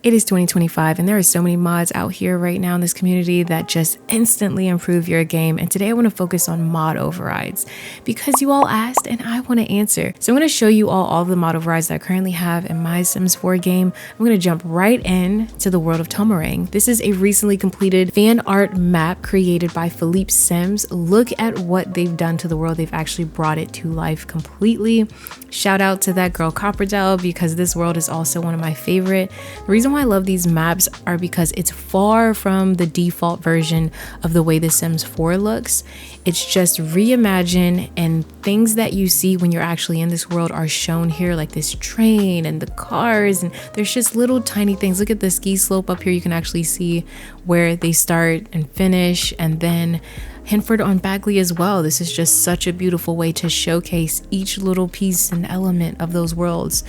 It is 2025 and there are so many mods out here right now in this community that just instantly improve your game. And today I want to focus on mod overrides because you all asked and I want to answer. So I'm going to show you all the mod overrides that I currently have in my Sims 4 game. I'm going to jump right in to the world of Tomarang. This is a recently completed fan art map created by Philippe Sims. Look at what they've done to the world. They've actually brought it to life completely. Shout out to that girl Copperdell because this world is also one of my favorite. The reason why I love these maps are because it's far from the default version of the way The Sims 4 looks. It's just reimagined, and things that you see when you're actually in this world are shown here, like this train and the cars, and there's just little tiny things. Look at the ski slope up here. You can actually see where they start and finish, and then Henford on Bagley as well. This is just such a beautiful way to showcase each little piece and element of those worlds,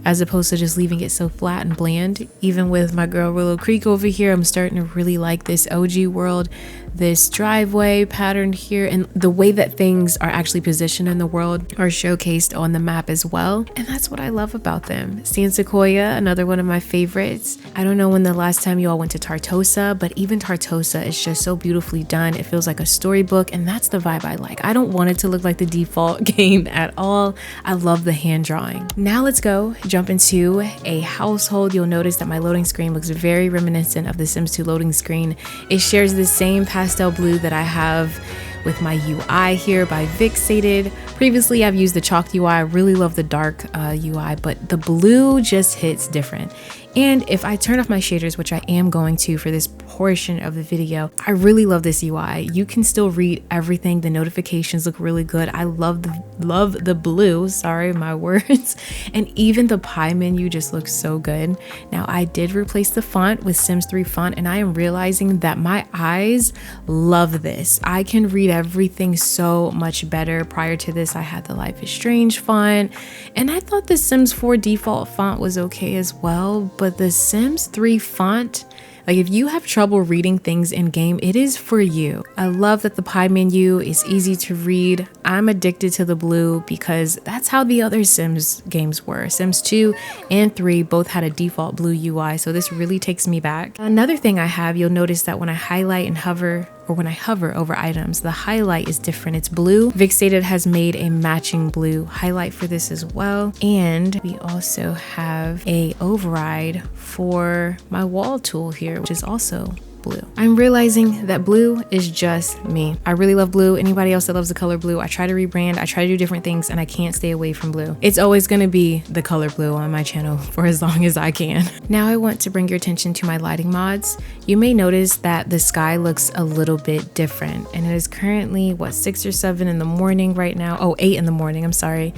as opposed to just leaving it so flat and bland. Even with my girl Willow Creek over here, I'm starting to really like this OG world, this driveway pattern here, and the way that things are actually positioned in the world are showcased on the map as well. And that's what I love about them. San Sequoia, another one of my favorites. I don't know when the last time you all went to Tartosa, but even Tartosa is just so beautifully done. It feels like a storybook, and that's the vibe I like. I don't want it to look like the default game at all. I love the hand drawing. Now let's go jump into a household. You'll notice that my loading screen looks very reminiscent of the Sims 2 loading screen. It shares the same pastel blue that I have with my UI here by Vixated. Previously, I've used the chalked UI. I really love the dark UI, but the blue just hits different. And if I turn off my shaders, which I am going to for this portion of the video, I really love this UI. You can still read everything. The notifications look really good. I love the blue, sorry, my words. And even the pie menu just looks so good. Now, I did replace the font with Sims 3 font, and I am realizing that my eyes love this. I can read everything so much better. Prior to this, I had the Life is Strange font, and I thought the Sims 4 default font was okay as well, but the Sims 3 font, like if you have trouble reading things in game, it is for you. I love that the pie menu is easy to read. I'm addicted to the blue because that's how the other Sims games were. Sims 2 and 3 both had a default blue UI, so this really takes me back. Another thing I have, you'll notice that when I highlight and hover, or when I hover over items, the highlight is different. It's blue. Vixated has made a matching blue highlight for this as well. And we also have a override for my wall tool here, which is also blue. I'm realizing that blue is just me. I really love blue. Anybody else that loves the color blue, I try to rebrand, I try to do different things, and I can't stay away from blue. It's always going to be the color blue on my channel for as long as I can. Now I want to bring your attention to my lighting mods. You may notice that the sky looks a little bit different, and it is currently, what, 6 or 7 in the morning right now? Oh, 8 in the morning, I'm sorry.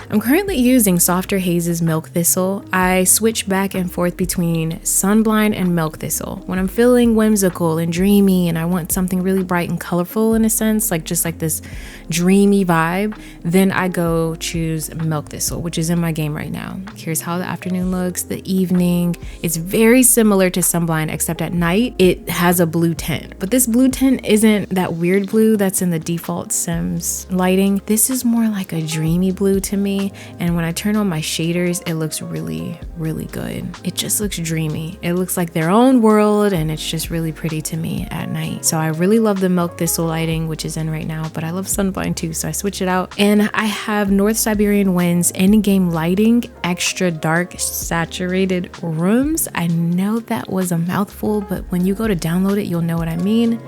I'm currently using Softer Haze's Milk Thistle. I switch back and forth between Sunblind and Milk Thistle. When I'm feeling whimsical and dreamy and I want something really bright and colorful in a sense, like just like this dreamy vibe, then I go choose Milk Thistle, which is in my game right now. Here's how the afternoon looks, the evening. It's very similar to Sunblind, except at night it has a blue tint. But this blue tint isn't that weird blue that's in the default Sims lighting. This is more like a dreamy blue to me. And when I turn on my shaders, it looks really, really good. It just looks dreamy. It looks like their own world, and it's just really pretty to me at night. So I really love the Milk Thistle lighting, which is in right now, but I love Sunblind too, so I switch it out. And I have North Siberian Winds in-game lighting, extra dark saturated rooms. I know that was a mouthful, but when you go to download it, you'll know what I mean.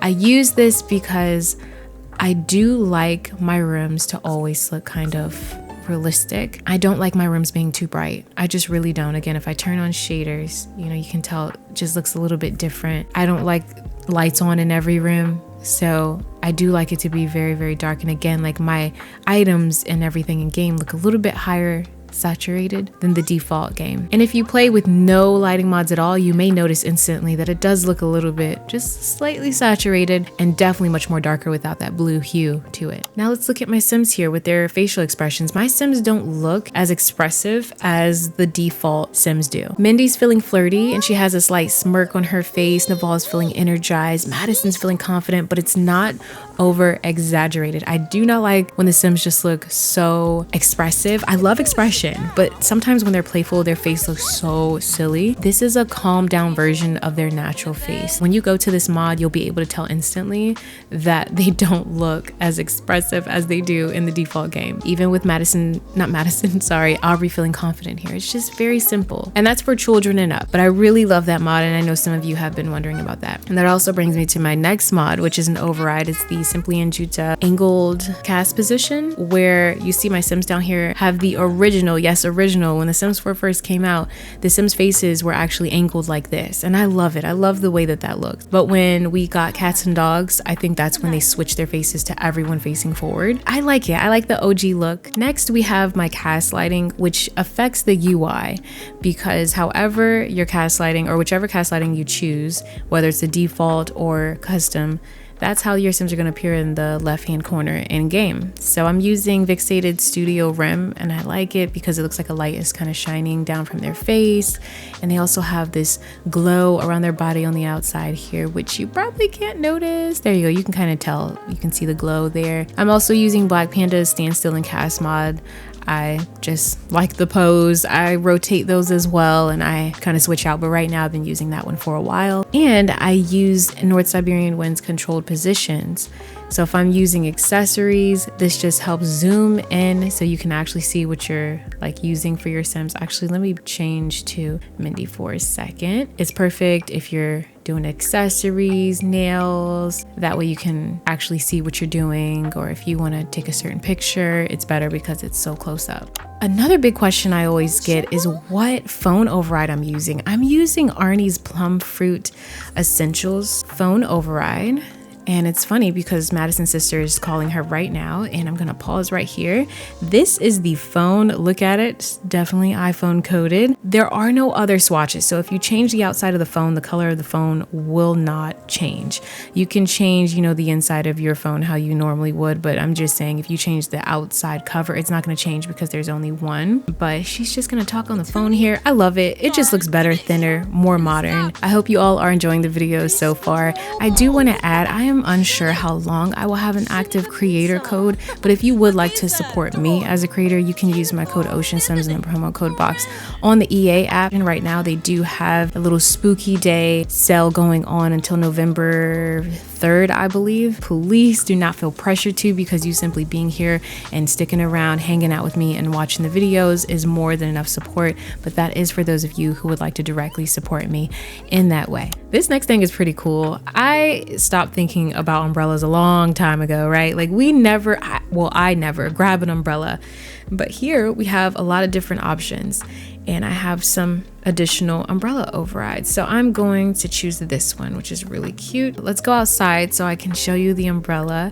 I use this because I do like my rooms to always look kind of realistic. I don't like my rooms being too bright. I just really don't. Again, if I turn on shaders, you know, you can tell it just looks a little bit different. I don't like lights on in every room, so I do like it to be very, very dark. And again, like my items and everything in game look a little bit higher saturated than the default game. And if you play with no lighting mods at all, you may notice instantly that it does look a little bit just slightly saturated and definitely much more darker without that blue hue to it. Now let's look at my Sims here with their facial expressions. My Sims don't look as expressive as the default Sims do. Mindy's feeling flirty and she has a slight smirk on her face. Naval's feeling energized. Madison's feeling confident, but it's not over exaggerated. I do not like when the Sims just look so expressive. I love expression expression, but sometimes when they're playful, their face looks so silly. This is a calmed down version of their natural face. When you go to this mod, you'll be able to tell instantly that they don't look as expressive as they do in the default game. Even with Aubrey feeling confident here. It's just very simple. And that's for children and up. But I really love that mod, and I know some of you have been wondering about that. And that also brings me to my next mod, which is an override. It's the Simply and Juta angled cast position, where you see my Sims down here have the original, yes, original. When the Sims 4 first came out, the Sims faces were actually angled like this. And I love it. I love the way that that looks. But when we got cats and dogs, I think that's when they switched their faces to everyone facing forward. I like it. I like the OG look. Next, we have my cast lighting, which affects the UI, because however your cast lighting, or whichever cast lighting you choose, whether it's the default or custom, that's how your Sims are going to appear in the left-hand corner in game. So I'm using Fixated Studio Rim, and I like it because it looks like a light is kind of shining down from their face. And they also have this glow around their body on the outside here, which you probably can't notice. There you go. You can kind of tell. You can see the glow there. I'm also using Black Panda's Standstill and Cast mod. I just like the pose. I rotate those as well, and I kind of switch out, but right now I've been using that one for a while. And I use North Siberian Wind's controlled positions. So if I'm using accessories, this just helps zoom in so you can actually see what you're like using for your Sims. Actually, let me change to Mindy for a second. It's perfect if you're doing accessories, nails, that way you can actually see what you're doing, or if you want to take a certain picture, it's better because it's so close up. Another big question I always get is what phone override I'm using. I'm using Arnie's Plum Fruit Essentials phone override. And it's funny because Madison's sister is calling her right now, and I'm gonna pause right here. This is the phone. Look at it. It's definitely iPhone coded. There are no other swatches. So if you change the outside of the phone, the color of the phone will not change. You can change, the inside of your phone how you normally would, but I'm just saying if you change the outside cover, it's not gonna change because there's only one. But she's just gonna talk on the phone here. I love it. It just looks better, thinner, more modern. I hope you all are enjoying the video so far. I do wanna add, I am unsure how long I will have an active creator code, but if you would like to support me as a creator, you can use my code OshinSims in the promo code box on the EA app. And right now they do have a little spooky day sale going on until November 3rd, I believe. Please do not feel pressured to, because you simply being here and sticking around, hanging out with me and watching the videos is more than enough support. But that is for those of you who would like to directly support me in that way. This next thing is pretty cool. I stopped thinking about umbrellas a long time ago, right? Like I never grab an umbrella, but here we have a lot of different options, and I have some additional umbrella overrides. So I'm going to choose this one, which is really cute. Let's go outside so I can show you the umbrella.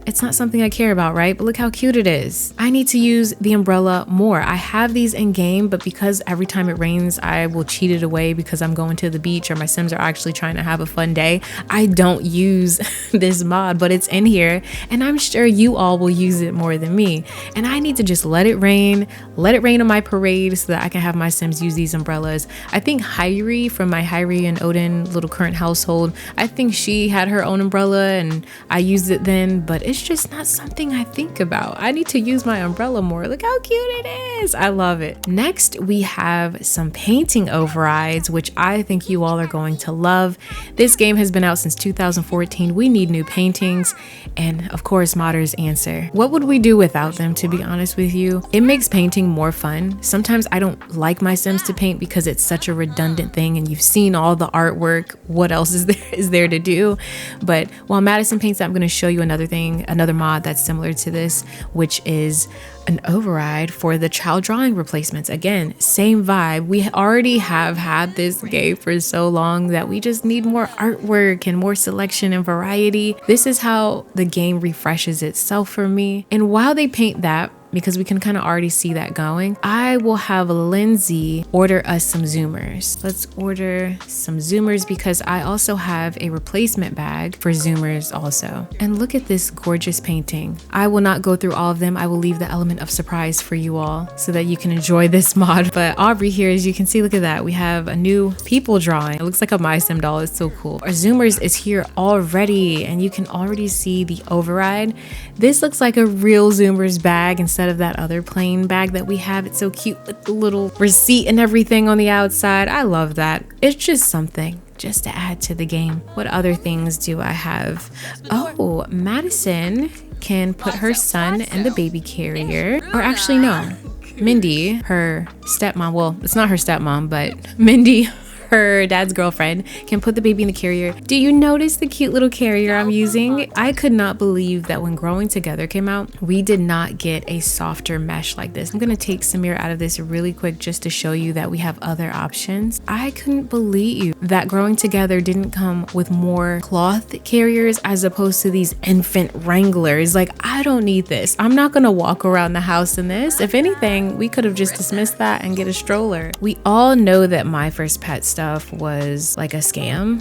It's not something I care about, right? But look how cute it is. I need to use the umbrella more. I have these in game, but because every time it rains, I will cheat it away because I'm going to the beach or my Sims are actually trying to have a fun day. I don't use this mod, but it's in here, and I'm sure you all will use it more than me. And I need to just let it rain on my parade so that I can have my Sims use these umbrellas. I think Hyrie from my Hyrie and Odin little current household, I think she had her own umbrella and I used it then, but it's just not something I think about. I need to use my umbrella more. Look how cute it is. I love it. Next, we have some painting overrides, which I think you all are going to love. This game has been out since 2014. We need new paintings. And of course, modders answer, what would we do without them, to be honest with you? It makes painting more fun. Sometimes I don't like my Sims to paint because it's such a redundant thing and you've seen all the artwork. What else is there to do? But while Madison paints, I'm going to show you another mod that's similar to this, which is an override for the child drawing replacements. Again, same vibe. We already have had this game for so long that we just need more artwork and more selection and variety. This is how the game refreshes itself for me. And while they paint that, because we can kind of already see that going, I will have Lindsay order us some zoomers. Let's order some zoomers because I also have a replacement bag for zoomers also. And look at this gorgeous painting. I will not go through all of them. I will leave the element of surprise for you all so that you can enjoy this mod. But Aubrey here, as you can see, look at that. We have a new people drawing. It looks like a My Sim doll. It's so cool. Our zoomers is here already, and you can already see the override. This looks like a real zoomers bag instead instead of that other plain bag that we have. It's so cute with the little receipt and everything on the outside. I love that. It's just something just to add to the game. What other things do I have? Oh, Madison can put her son in the baby carrier. Or actually, no. Mindy, her stepmom, well, it's not her stepmom, but Mindy, her dad's girlfriend, can put the baby in the carrier. Do you notice the cute little carrier I'm using? I could not believe that when Growing Together came out, we did not get a softer mesh like this. I'm gonna take Samir out of this really quick just to show you that we have other options. I couldn't believe that Growing Together didn't come with more cloth carriers as opposed to these infant wranglers. Like, I don't need this. I'm not gonna walk around the house in this. If anything, we could have just dismissed that and get a stroller. We all know that My First Pet stuff was like a scam.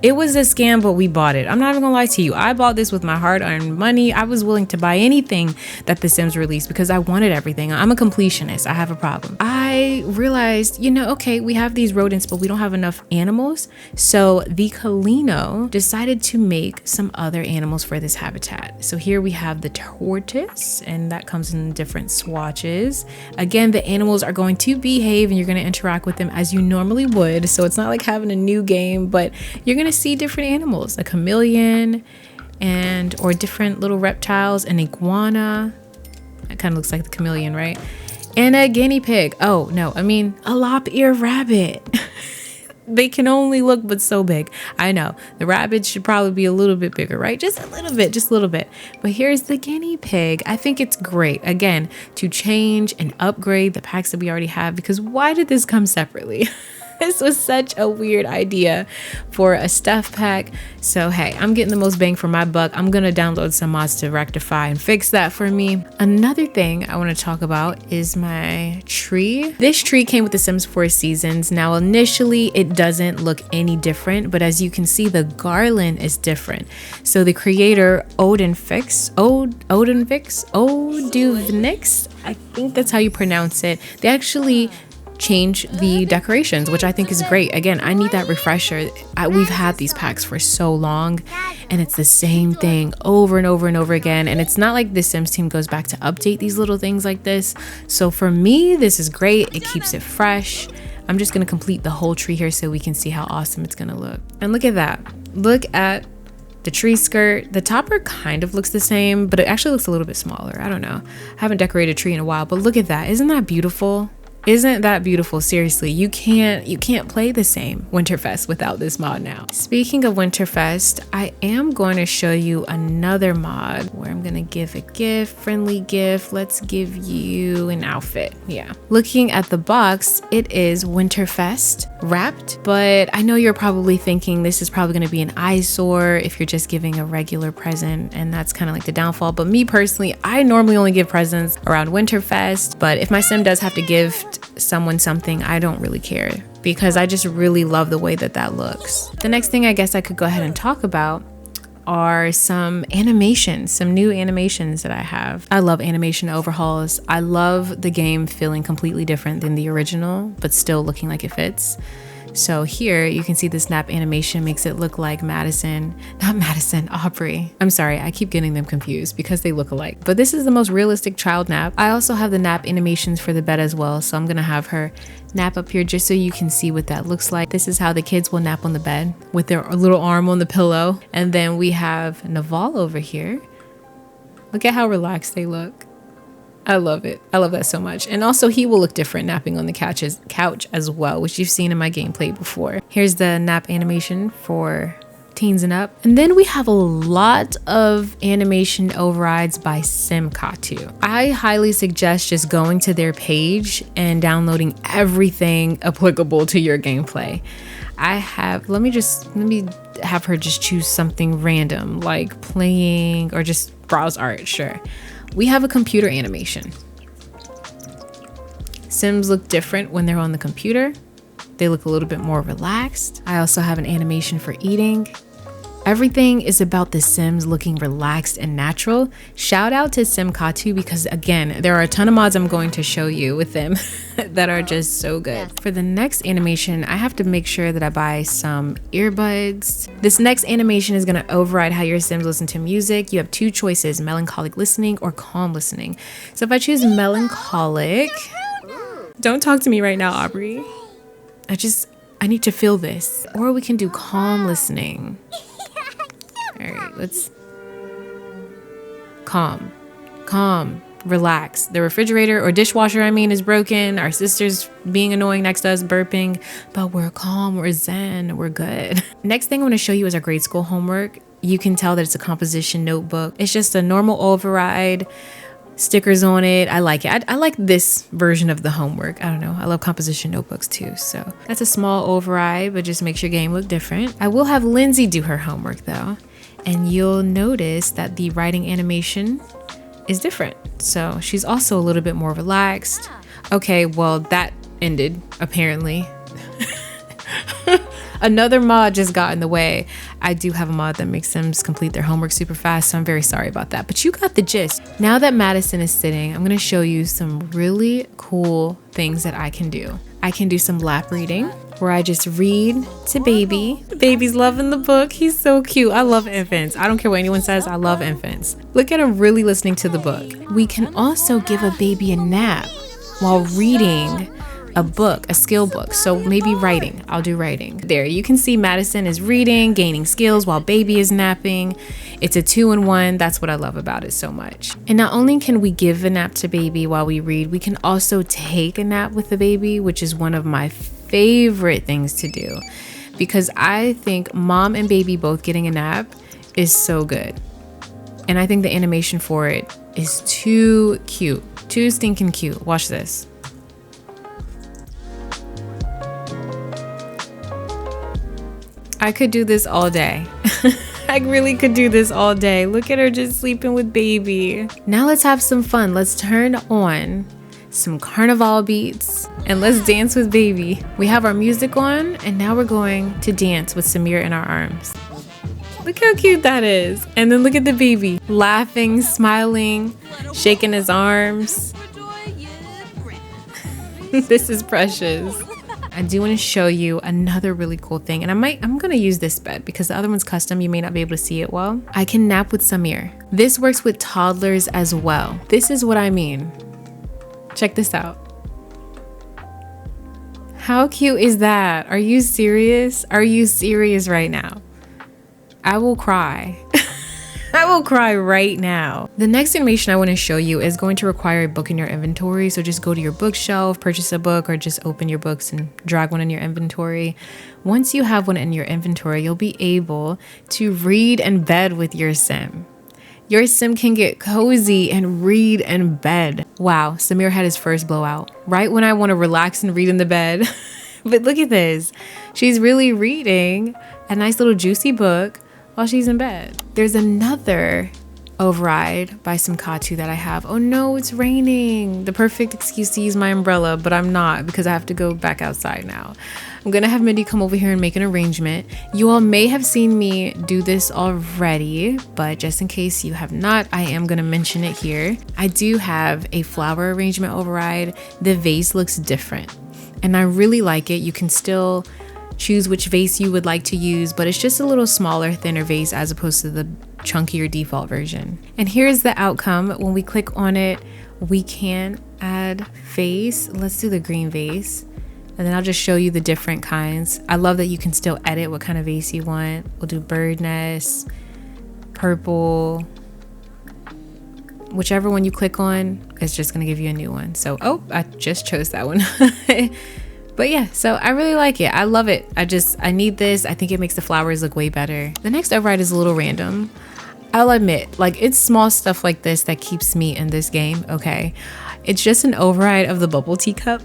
It was a scam, but we bought it. I'm not even gonna lie to you. I bought this with my hard-earned money. I was willing to buy anything that The Sims released because I wanted everything. I'm a completionist. I have a problem. I realized, you know, okay, we have these rodents, but we don't have enough animals. So the Colino decided to make some other animals for this habitat. So here we have the tortoise, and that comes in different swatches. Again, the animals are going to behave and you're gonna interact with them as you normally would. So it's not like having a new game, but you're gonna see different animals, a chameleon or different little reptiles, an iguana. That kind of looks like the chameleon, right? And a guinea pig. Oh no, I mean a lop-ear rabbit. They can only look but so big. I know the rabbits should probably be a little bit bigger, right? Just a little bit. But here's the guinea pig. I think it's great, again, to change and upgrade the packs that we already have, because why did this come separately? This was such a weird idea for a stuff pack. So hey, I'm getting the most bang for my buck. I'm gonna download some mods to rectify and fix that for me. Another thing I want to talk about is my tree. This tree came with The Sims 4 Seasons. Now initially it doesn't look any different, but as you can see, the garland is different. So the creator Odinfix, I think that's how you pronounce it. They actually change the decorations, which I think is great. Again, I need that refresher. We've had these packs for so long and it's the same thing over and over and over again, and it's not like the Sims team goes back to update these little things like this. So for me, this is great. It keeps it fresh. I'm just gonna complete the whole tree here so we can see how awesome it's gonna look. And look at that. Look at the tree skirt. The topper kind of looks the same, but it actually looks a little bit smaller. I don't know. I haven't decorated a tree in a while, but look at that. Isn't that beautiful? Isn't that beautiful? Seriously, you can't play the same Winterfest without this mod now. Speaking of Winterfest, I am going to show you another mod where I'm gonna give a gift, friendly gift. Let's give you an outfit. Yeah. Looking at the box, it is Winterfest wrapped, but I know you're probably thinking this is probably gonna be an eyesore if you're just giving a regular present, and that's kind of like the downfall. But me personally, I normally only give presents around Winterfest, but if my sim does have to give someone something, I don't really care because I just really love the way that looks. The next thing I guess I could go ahead and talk about are some animations, some new animations that I have. I love animation overhauls. I love the game feeling completely different than the original, but still looking like it fits. So here you can see the snap animation makes it look like Aubrey. I'm sorry, I keep getting them confused because they look alike. But this is the most realistic child nap. I also have the nap animations for the bed as well. So I'm gonna have her nap up here just so you can see what that looks like. This is how the kids will nap on the bed with their little arm on the pillow. And then we have Naval over here. Look at how relaxed they look. I love it. I love that so much. And also he will look different napping on the couch as well, which you've seen in my gameplay before. Here's the nap animation for teens and up. And then we have a lot of animation overrides by Simkatu. I highly suggest just going to their page and downloading everything applicable to your gameplay. Let me have her just choose something random like playing or just browse art, sure. We have a computer animation. Sims look different when they're on the computer. They look a little bit more relaxed. I also have an animation for eating. Everything is about the Sims looking relaxed and natural. Shout out to Simkatu because again, there are a ton of mods I'm going to show you with them that are just so good. For the next animation, I have to make sure that I buy some earbuds. This next animation is going to override how your Sims listen to music. You have two choices, melancholic listening or calm listening. So if I choose melancholic, don't talk to me right now, Aubrey. I need to feel this. Or we can do calm listening. All right, let's calm, relax. The refrigerator or dishwasher, is broken. Our sister's being annoying next to us, burping, but we're calm, we're zen, we're good. Next thing I want to show you is our grade school homework. You can tell that it's a composition notebook. It's just a normal override, stickers on it. I like it. I like this version of the homework. I don't know. I love composition notebooks too. So that's a small override, but just makes your game look different. I will have Lindsay do her homework though. And you'll notice that the writing animation is different. So she's also a little bit more relaxed. Okay, well that ended apparently. Another mod just got in the way. I do have a mod that makes Sims complete their homework super fast, so I'm very sorry about that. But you got the gist. Now that Madison is sitting, I'm gonna show you some really cool things that I can do. I can do some lap reading, where I just read to baby. Baby's loving the book. He's so cute. I love infants. I don't care what anyone says, I love infants. Look at him really listening to the book. We can also give a baby a nap while reading a book, a skill book. So maybe writing. I'll do writing. There, you can see Madison is reading, gaining skills while baby is napping. It's a 2-in-1. That's what I love about it so much. And not only can we give a nap to baby while we read, we can also take a nap with the baby, which is one of my favorite things to do because I think mom and baby both getting a nap is so good. And I think the animation for it is too cute, too stinking cute. Watch this. I could do this all day. I really could do this all day. Look at her just sleeping with baby. Now let's have some fun. Let's turn on some carnival beats and let's dance with baby. We have our music on and now we're going to dance with Samir in our arms. Look how cute that is. And then look at the baby laughing, smiling, shaking his arms. This is precious. I do want to show you another really cool thing, and I'm gonna use this bed because the other one's custom. You may not be able to see it well. I can nap with Samir. This works with toddlers as well. This is what I mean. Check this out. How cute is that? Are you serious? Are you serious right now? I will cry. I will cry right now. The next animation I want to show you is going to require a book in your inventory. So just go to your bookshelf, purchase a book, or just open your books and drag one in your inventory. Once you have one in your inventory, you'll be able to read in bed with your Sim. Your Sim can get cozy and read in bed. Wow, Samir had his first blowout right when I want to relax and read in the bed. But look at this. She's really reading a nice little juicy book while she's in bed. There's another override by Simkatu that I have. Oh no, it's raining. The perfect excuse to use my umbrella, but I'm not because I have to go back outside now. I'm gonna have Mindy come over here and make an arrangement. You all may have seen me do this already, but just in case you have not, I am gonna mention it here. I do have a flower arrangement override. The vase looks different and I really like it. You can still choose which vase you would like to use, but it's just a little smaller, thinner vase as opposed to the chunkier default version. And here's the outcome. When we click on it, we can add vase. Let's do the green vase. And then I'll just show you the different kinds. I love that you can still edit what kind of vase you want. We'll do bird nest, purple. Whichever one you click on, it's just gonna give you a new one. So, oh, I just chose that one. But yeah, so I really like it. I love it. I need this. I think it makes the flowers look way better. The next override is a little random. I'll admit, like, it's small stuff like this that keeps me in this game, okay? It's just an override of the bubble tea cup.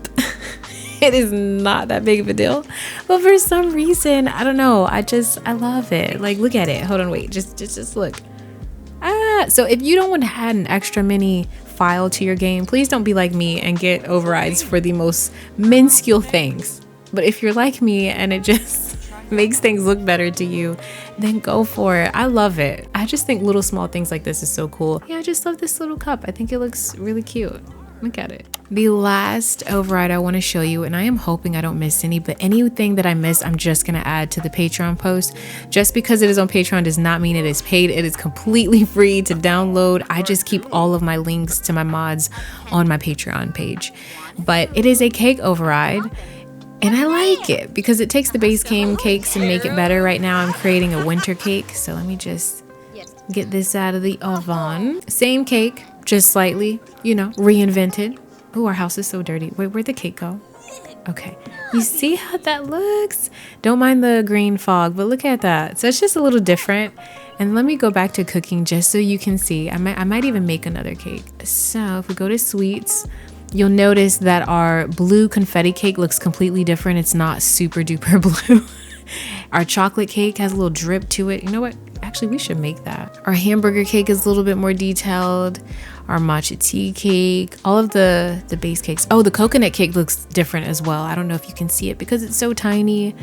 It is not that big of a deal. But for some reason, I don't know. I love it. Like, look at it. Hold on, wait. Just look. So if you don't want to add an extra mini file to your game, please don't be like me and get overrides for the most minuscule things. But if you're like me and it just makes things look better to you, then go for it. I love it. I just think little small things like this is so cool. Yeah, I just love this little cup. I think it looks really cute. Look at it. The last override I want to show you, and I am hoping I don't miss any, but anything that I miss, I'm just going to add to the Patreon post. Just because it is on Patreon does not mean it is paid. It is completely free to download. I just keep all of my links to my mods on my Patreon page. But it is a cake override. And I like it because it takes the base game cakes and make it better. Right now I'm creating a winter cake. So let me just get this out of the oven. Same cake, just slightly, you know, reinvented. Oh, our house is so dirty. Wait, where'd the cake go? Okay. You see how that looks? Don't mind the green fog, but look at that. So it's just a little different. And let me go back to cooking just so you can see. I might even make another cake. So if we go to sweets, you'll notice that our blue confetti cake looks completely different. It's not super duper blue. Our chocolate cake has a little drip to it. You know what? Actually, we should make that. Our hamburger cake is a little bit more detailed. Our matcha tea cake, all of the base cakes. Oh, the coconut cake looks different as well. I don't know if you can see it because it's so tiny,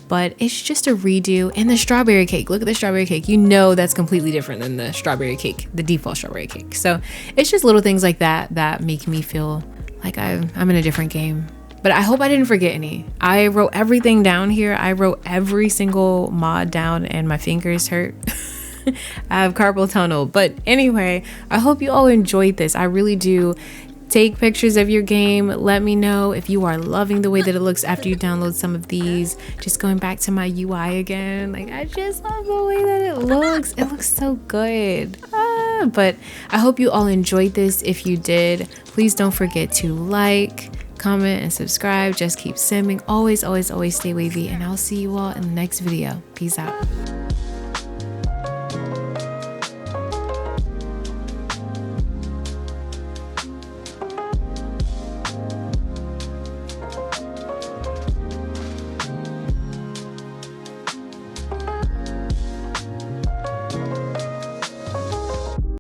but it's just a redo. And the strawberry cake, look at the strawberry cake. You know that's completely different than the strawberry cake, the default strawberry cake. So it's just little things like that that make me feel like I'm in a different game. But I hope I didn't forget any. I wrote everything down here. I wrote every single mod down and my fingers hurt. I have carpal tunnel. But anyway, I hope you all enjoyed this. I really do. Take pictures of your game. Let me know if you are loving the way that it looks after you download some of these. Just going back to my UI again. Like, I just love the way that it looks. It looks so good. But I hope you all enjoyed this. If you did, please don't forget to like, comment, and subscribe. Just keep simming. Always, always, always stay wavy. And I'll see you all in the next video. Peace out.